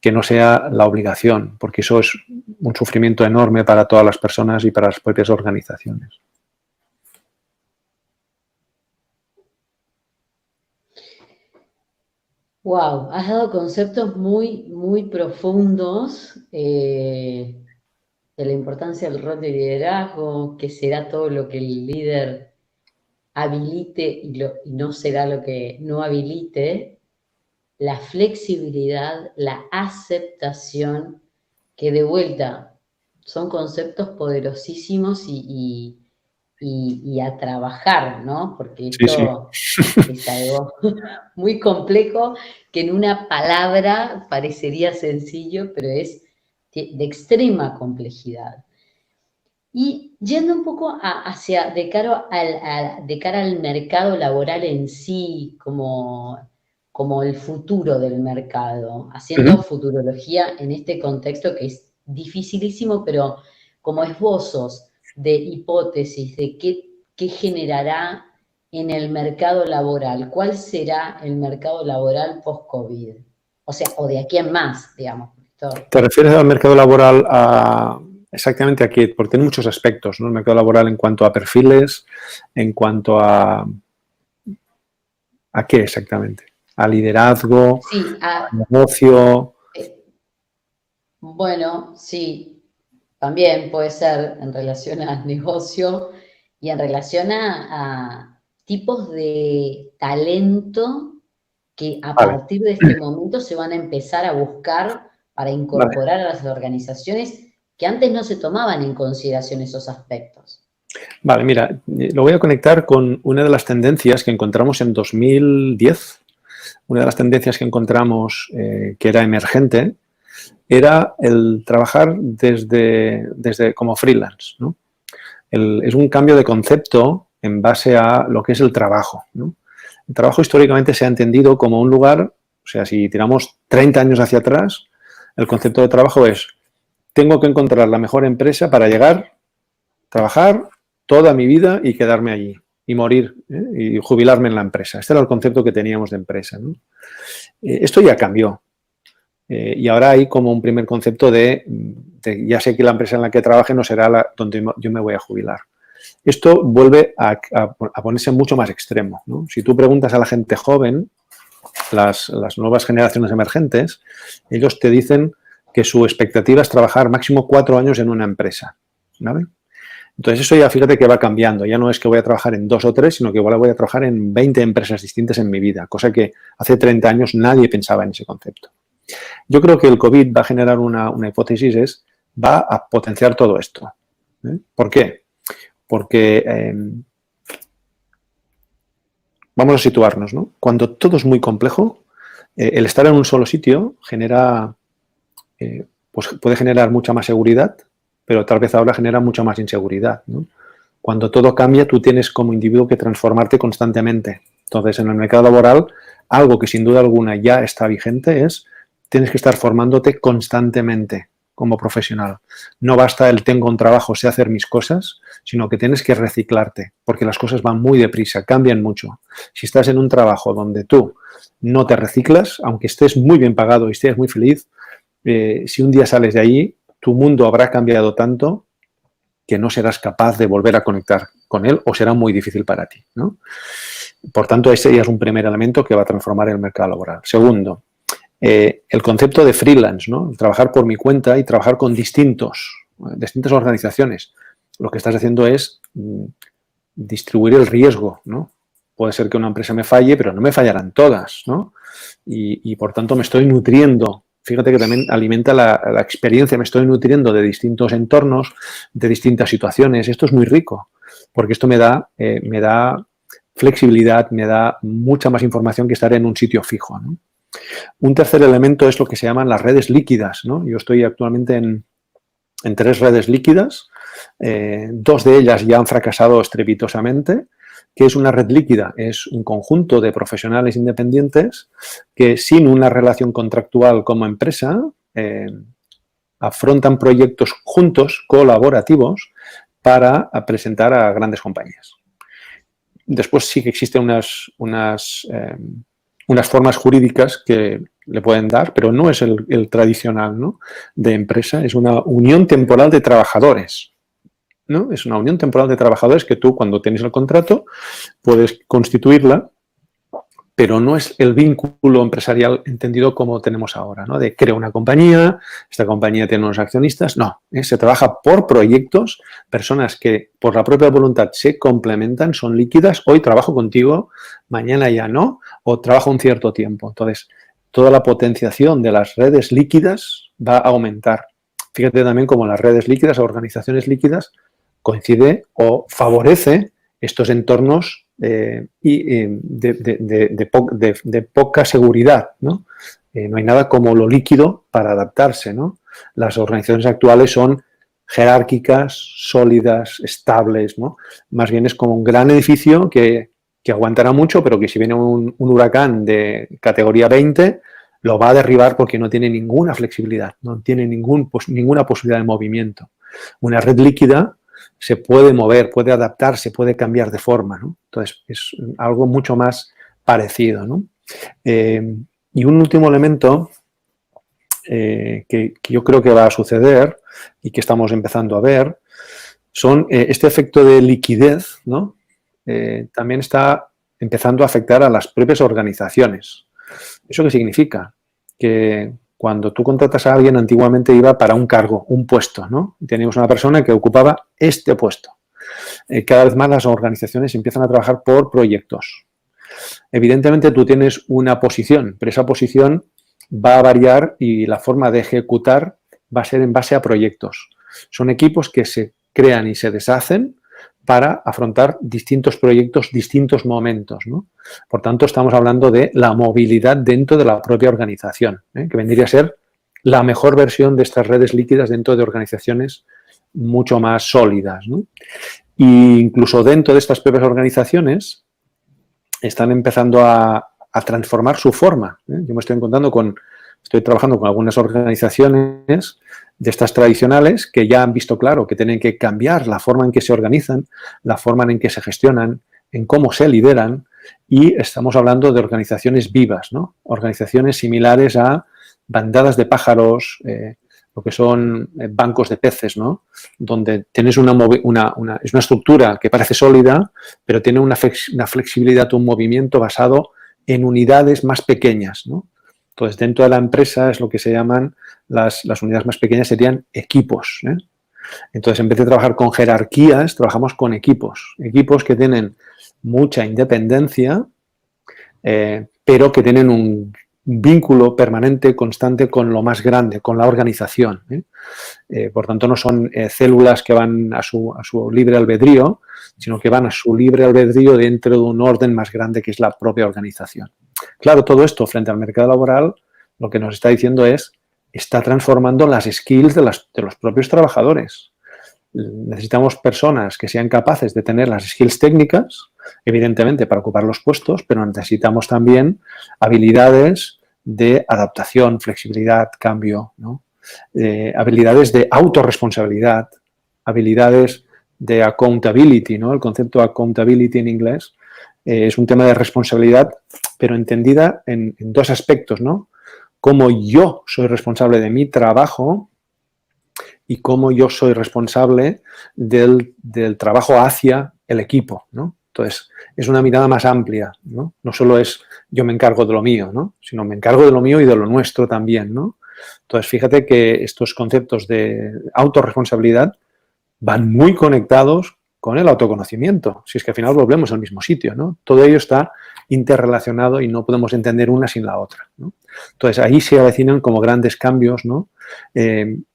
que no sea la obligación, porque eso es un sufrimiento enorme para todas las personas y para las propias organizaciones. Wow, has dado conceptos muy, muy profundos de la importancia del rol de liderazgo, que será todo lo que el líder habilite y no será lo que no habilite, la flexibilidad, la aceptación, que de vuelta son conceptos poderosísimos y a trabajar, ¿no? Porque Sí, sí. esto es algo muy complejo que en una palabra parecería sencillo, pero es de extrema complejidad. Y yendo un poco de cara al mercado laboral en sí, como el futuro del mercado, haciendo futurología en este contexto que es dificilísimo, pero como esbozos de hipótesis de qué generará en el mercado laboral, cuál será el mercado laboral post-COVID. O sea, o de aquí en más, digamos. ¿Te refieres al mercado laboral exactamente a qué? Porque tiene muchos aspectos, ¿no? El mercado laboral en cuanto a perfiles, en cuanto a qué exactamente, a liderazgo, Sí, a negocio. Bueno, sí, también puede ser en relación al negocio y en relación a tipos de talento que a Vale, partir de este momento se van a empezar a buscar para vale. incorporar a las organizaciones que antes no se tomaban en consideración esos aspectos. Vale, mira, lo voy a conectar con una de las tendencias que encontramos en 2010. Una de las tendencias que encontramos que era emergente era el trabajar desde como freelance, ¿no? Es un cambio de concepto en base a lo que es el trabajo, ¿no? El trabajo históricamente se ha entendido como un lugar, o sea, si tiramos 30 años hacia atrás, el concepto de trabajo es, tengo que encontrar la mejor empresa para llegar, trabajar toda mi vida y quedarme allí y morir y jubilarme en la empresa. Este era el concepto que teníamos de empresa, ¿no? Esto ya cambió. Y ahora hay como un primer concepto de ya sé que la empresa en la que trabaje no será donde yo me voy a jubilar. Esto vuelve a ponerse mucho más extremo, ¿no? Si tú preguntas a la gente joven, las nuevas generaciones emergentes, ellos te dicen que su expectativa es trabajar máximo 4 años en una empresa, ¿vale? Entonces eso ya fíjate que va cambiando, ya no es que voy a trabajar en 2 o 3, sino que igual voy a trabajar en 20 empresas distintas en mi vida, cosa que hace 30 años nadie pensaba en ese concepto. Yo creo que el COVID va a generar una hipótesis, va a potenciar todo esto. ¿Por qué? Porque vamos a situarnos, ¿no? Cuando todo es muy complejo, el estar en un solo sitio genera, pues puede generar mucha más seguridad, pero tal vez ahora genera mucha más inseguridad, ¿no? Cuando todo cambia, tú tienes como individuo que transformarte constantemente. Entonces, en el mercado laboral, algo que sin duda alguna ya está vigente es tienes que estar formándote constantemente como profesional. No basta el tengo un trabajo, sé hacer mis cosas, sino que tienes que reciclarte, porque las cosas van muy deprisa, cambian mucho. Si estás en un trabajo donde tú no te reciclas, aunque estés muy bien pagado y estés muy feliz, si un día sales de ahí, tu mundo habrá cambiado tanto que no serás capaz de volver a conectar con él o será muy difícil para ti, ¿no? Por tanto, ese ya es un primer elemento que va a transformar el mercado laboral. Segundo, el concepto de freelance, ¿no? Trabajar por mi cuenta y trabajar con distintas organizaciones. Lo que estás haciendo es distribuir el riesgo, ¿no? Puede ser que una empresa me falle, pero no me fallarán todas, ¿no? Y por tanto me estoy nutriendo. Fíjate que también alimenta la experiencia, me estoy nutriendo de distintos entornos, de distintas situaciones. Esto es muy rico, porque esto me da flexibilidad, me da mucha más información que estar en un sitio fijo, ¿no? Un tercer elemento es lo que se llaman las redes líquidas, ¿no? Yo estoy actualmente en 3 redes líquidas, 2 de ellas ya han fracasado estrepitosamente. ¿Qué es una red líquida? Es un conjunto de profesionales independientes que sin una relación contractual como empresa afrontan proyectos juntos, colaborativos, para presentar a grandes compañías. Después sí que existen unas formas jurídicas que le pueden dar, pero no es el tradicional, ¿no?, de empresa, es una unión temporal de trabajadores, ¿no? Es una unión temporal de trabajadores que tú, cuando tienes el contrato, puedes constituirla, pero no es el vínculo empresarial entendido como tenemos ahora, ¿no? De creo una compañía, esta compañía tiene unos accionistas. No, se trabaja por proyectos, personas que por la propia voluntad se complementan, son líquidas. Hoy trabajo contigo, mañana ya no, o trabajo un cierto tiempo. Entonces, toda la potenciación de las redes líquidas va a aumentar. Fíjate también cómo las redes líquidas o organizaciones líquidas coincide o favorece estos entornos de poca seguridad, ¿no? No hay nada como lo líquido para adaptarse, ¿no? Las organizaciones actuales son jerárquicas, sólidas, estables, ¿no? Más bien es como un gran edificio que aguantará mucho, pero que si viene un huracán de categoría 20, lo va a derribar porque no tiene ninguna flexibilidad, no tiene ninguna posibilidad de movimiento. Una red líquida se puede mover, puede adaptarse, puede cambiar de forma, ¿no? Entonces, es algo mucho más parecido, ¿no? Y un último elemento que yo creo que va a suceder y que estamos empezando a ver son este efecto de liquidez, ¿no? También está empezando a afectar a las propias organizaciones. ¿Eso qué significa? Que cuando tú contratas a alguien, antiguamente iba para un cargo, un puesto, ¿no? Teníamos una persona que ocupaba este puesto. Cada vez más las organizaciones empiezan a trabajar por proyectos. Evidentemente tú tienes una posición, pero esa posición va a variar y la forma de ejecutar va a ser en base a proyectos. Son equipos que se crean y se deshacen para afrontar distintos proyectos, distintos momentos, ¿no? Por tanto, estamos hablando de la movilidad dentro de la propia organización, que vendría a ser la mejor versión de estas redes líquidas dentro de organizaciones mucho más sólidas, ¿no? E incluso dentro de estas propias organizaciones están empezando a transformar su forma. Yo me estoy trabajando con algunas organizaciones de estas tradicionales que ya han visto claro que tienen que cambiar la forma en que se organizan, la forma en que se gestionan, en cómo se lideran, y estamos hablando de organizaciones vivas, ¿no? Organizaciones similares a bandadas de pájaros, lo que son bancos de peces, ¿no? Donde tienes es una estructura que parece sólida, pero tiene una flexibilidad, un movimiento basado en unidades más pequeñas, ¿no? Entonces, dentro de la empresa es lo que se llaman las unidades más pequeñas, serían equipos, ¿eh? Entonces, en vez de trabajar con jerarquías, trabajamos con equipos que tienen mucha independencia, pero que tienen un vínculo permanente, constante con lo más grande, con la organización, ¿eh? Por tanto, no son células que van a su libre albedrío, sino que van a su libre albedrío dentro de un orden más grande que es la propia organización. Claro, todo esto frente al mercado laboral lo que nos está diciendo está transformando las skills de los propios trabajadores. Necesitamos personas que sean capaces de tener las skills técnicas, evidentemente, para ocupar los puestos, pero necesitamos también habilidades de adaptación, flexibilidad, cambio, ¿no? Habilidades de autorresponsabilidad, habilidades de accountability, ¿no? El concepto accountability en inglés es un tema de responsabilidad, pero entendida en dos aspectos, ¿no? Cómo yo soy responsable de mi trabajo y cómo yo soy responsable del trabajo hacia el equipo, ¿no? Entonces, es una mirada más amplia, ¿no? No solo es yo me encargo de lo mío, ¿no? Sino me encargo de lo mío y de lo nuestro también, ¿no? Entonces, fíjate que estos conceptos de autorresponsabilidad van muy conectados con el autoconocimiento. Si es que al final volvemos al mismo sitio, ¿no? Todo ello está interrelacionado y no podemos entender una sin la otra, ¿no? Entonces, ahí se avecinan como grandes cambios, ¿no?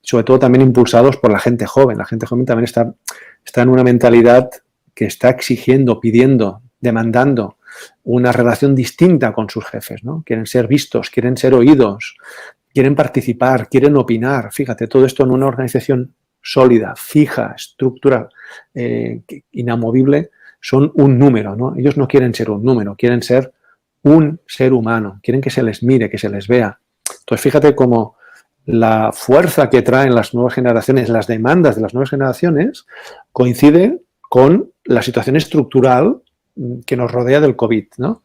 Sobre todo también impulsados por la gente joven. La gente joven también está en una mentalidad que está exigiendo, pidiendo, demandando una relación distinta con sus jefes, ¿no? Quieren ser vistos, quieren ser oídos, quieren participar, quieren opinar. Fíjate, todo esto en una organización sólida, fija, estructura inamovible, son un número, ¿no? Ellos no quieren ser un número, quieren ser un ser humano, quieren que se les mire, que se les vea. Entonces, fíjate cómo la fuerza que traen las nuevas generaciones, las demandas de las nuevas generaciones, coincide con la situación estructural que nos rodea del COVID, ¿no?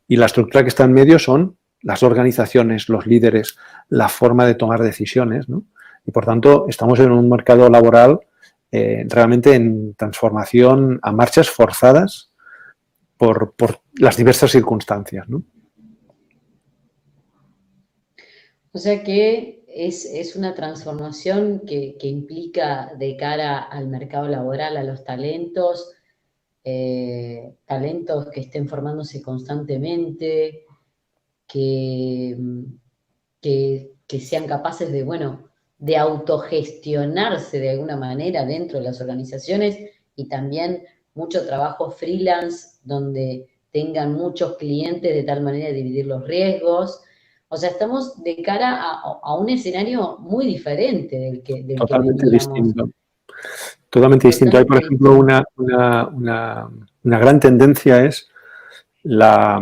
Y la estructura que está en medio son las organizaciones, los líderes, la forma de tomar decisiones, ¿no? Y por tanto, estamos en un mercado laboral realmente en transformación a marchas forzadas por las diversas circunstancias, ¿no? O sea que es una transformación que implica de cara al mercado laboral, a los talentos, talentos que estén formándose constantemente, que, que sean capaces de, bueno, de autogestionarse de alguna manera dentro de las organizaciones y también mucho trabajo freelance donde tengan muchos clientes de tal manera de dividir los riesgos. O sea, estamos de cara a un escenario muy diferente del que Totalmente veníamos. distinto. Totalmente distinto. Hay, por ejemplo, una gran tendencia es ya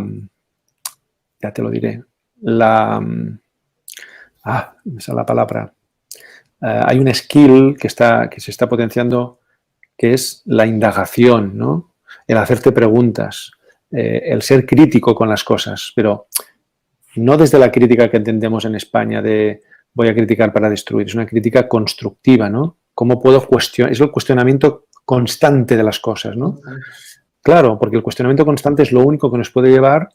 te lo diré, me sale la palabra. Hay un skill que se está potenciando que es la indagación, ¿no? El hacerte preguntas, el ser crítico con las cosas, pero no desde la crítica que entendemos en España de voy a criticar para destruir, es una crítica constructiva, ¿no? ¿Cómo puedo cuestionar? Es el cuestionamiento constante de las cosas, ¿no? Claro, porque el cuestionamiento constante es lo único que nos puede llevar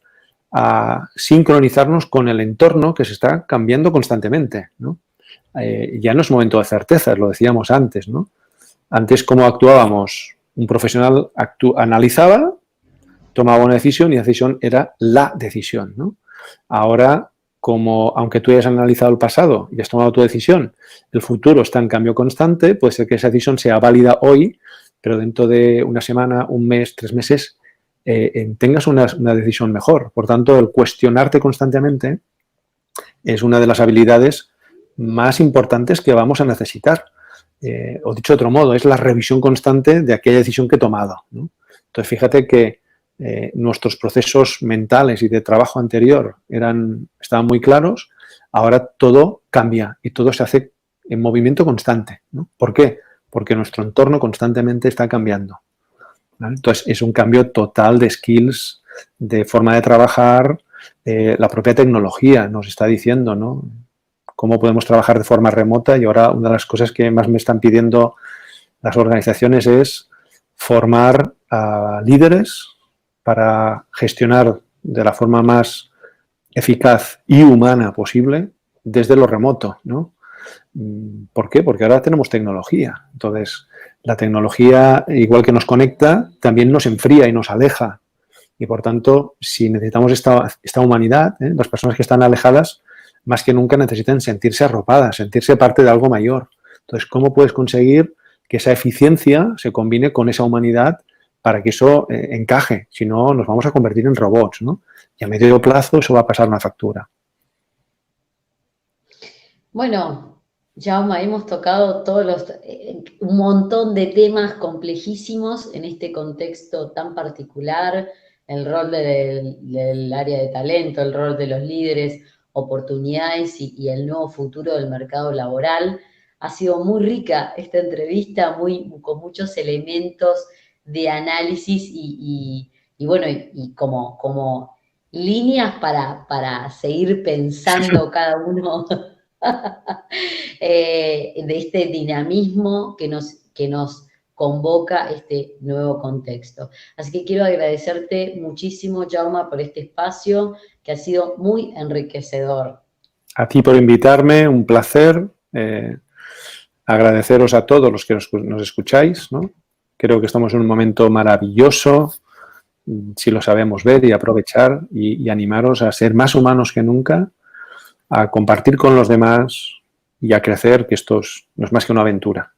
a sincronizarnos con el entorno que se está cambiando constantemente, ¿no? Ya no es momento de certezas, lo decíamos antes, ¿no? Antes, ¿cómo actuábamos? Un profesional analizaba, tomaba una decisión y la decisión era la decisión, ¿no? Ahora, como aunque tú hayas analizado el pasado y has tomado tu decisión, el futuro está en cambio constante, puede ser que esa decisión sea válida hoy, pero dentro de una semana, un mes, 3 meses, tengas una decisión mejor. Por tanto, el cuestionarte constantemente es una de las habilidades más importantes que vamos a necesitar. O dicho de otro modo, es la revisión constante de aquella decisión que he tomado, ¿no? Entonces, fíjate que nuestros procesos mentales y de trabajo anterior estaban muy claros, ahora todo cambia y todo se hace en movimiento constante, ¿no? ¿Por qué? Porque nuestro entorno constantemente está cambiando, ¿vale? Entonces, es un cambio total de skills, de forma de trabajar, la propia tecnología nos está diciendo, ¿no? cómo podemos trabajar de forma remota, y ahora una de las cosas que más me están pidiendo las organizaciones es formar a líderes para gestionar de la forma más eficaz y humana posible desde lo remoto, ¿no? ¿Por qué? Porque ahora tenemos tecnología. Entonces, la tecnología, igual que nos conecta, también nos enfría y nos aleja. Y por tanto, si necesitamos esta humanidad, las personas que están alejadas, más que nunca necesitan sentirse arropadas, sentirse parte de algo mayor. Entonces, ¿cómo puedes conseguir que esa eficiencia se combine con esa humanidad para que eso encaje? Si no, nos vamos a convertir en robots, ¿no? Y a medio plazo eso va a pasar una factura. Bueno, Jaume, hemos tocado un montón de temas complejísimos en este contexto tan particular, el rol del área de talento, el rol de los líderes, oportunidades y el nuevo futuro del mercado laboral. Ha sido muy rica esta entrevista, con muchos elementos de análisis y bueno, y como líneas para seguir pensando cada uno de este dinamismo que nos convoca este nuevo contexto. Así que quiero agradecerte muchísimo, Jaume, por este espacio que ha sido muy enriquecedor. A ti por invitarme, un placer. Agradeceros a todos los que nos escucháis, ¿no? Creo que estamos en un momento maravilloso, si lo sabemos ver y aprovechar, y animaros a ser más humanos que nunca, a compartir con los demás y a crecer, que esto no es más que una aventura.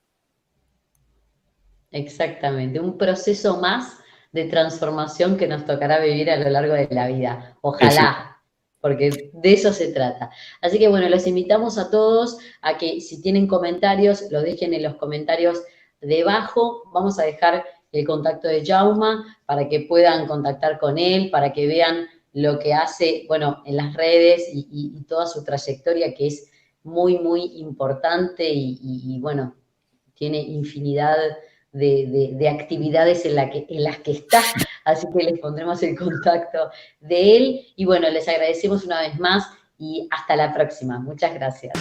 Exactamente, un proceso más de transformación que nos tocará vivir a lo largo de la vida. Ojalá, porque de eso se trata. Así que bueno, los invitamos a todos a que si tienen comentarios, lo dejen en los comentarios debajo. Vamos a dejar el contacto de Jaume para que puedan contactar con él, para que vean lo que hace, bueno, en las redes y toda su trayectoria, que es muy, muy importante y bueno, tiene infinidad de actividades en las que está, así que les pondremos el contacto de él. Y bueno, les agradecemos una vez más y hasta la próxima. Muchas gracias.